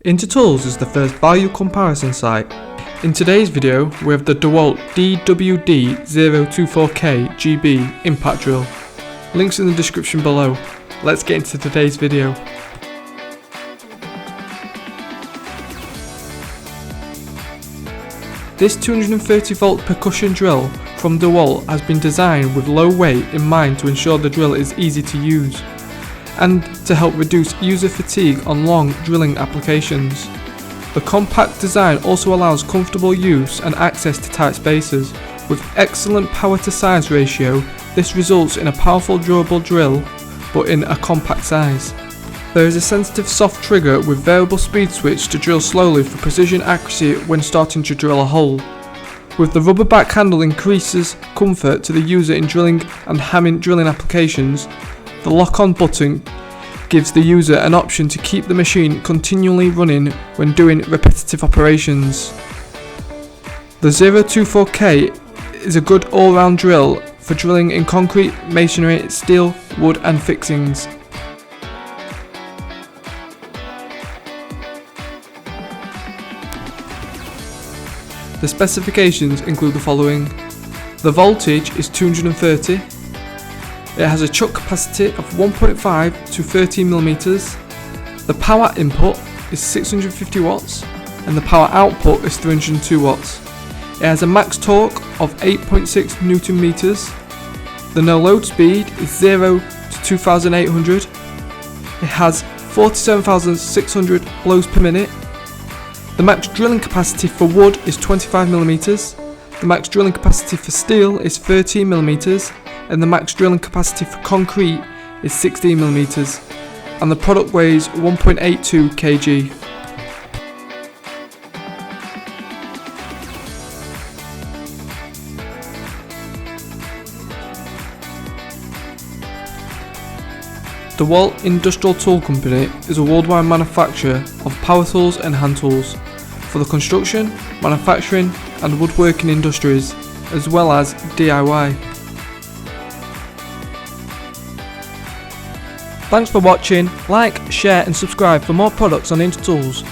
Intertools is the first value comparison site. In today's video we have the DeWalt DWD024K-GB impact drill. Links in the description below. Let's get into today's video. This 230 volt percussion drill from DeWalt has been designed with low weight in mind to ensure the drill is easy to use and to help reduce user fatigue on long drilling applications. The compact design also allows comfortable use and access to tight spaces. With excellent power to size ratio, this results in a powerful durable drill but in a compact size. There is a sensitive soft trigger with variable speed switch to drill slowly for precision accuracy when starting to drill a hole. With the rubber back handle increases comfort to the user in drilling and hammering drilling applications. The lock-on button gives the user an option to keep the machine continually running when doing repetitive operations. The 024K is a good all-round drill for drilling in concrete, masonry, steel, wood and fixings. The specifications include the following. The voltage is 230. It has a chuck capacity of 1.5 to 13mm. The power input is 650 watts and the power output is 302 watts. It has a max torque of 8.6 Nm. The no load speed is 0 to 2800. It has 47,600 blows per minute. The max drilling capacity for wood is 25mm. The max drilling capacity for steel is 13mm. And the max drilling capacity for concrete is 16mm, and the product weighs 1.82 kg. DeWalt Industrial Tool Company is a worldwide manufacturer of power tools and hand tools for the construction, manufacturing and woodworking industries, as well as DIY. Thanks for watching, like, share and subscribe for more products on Intertools.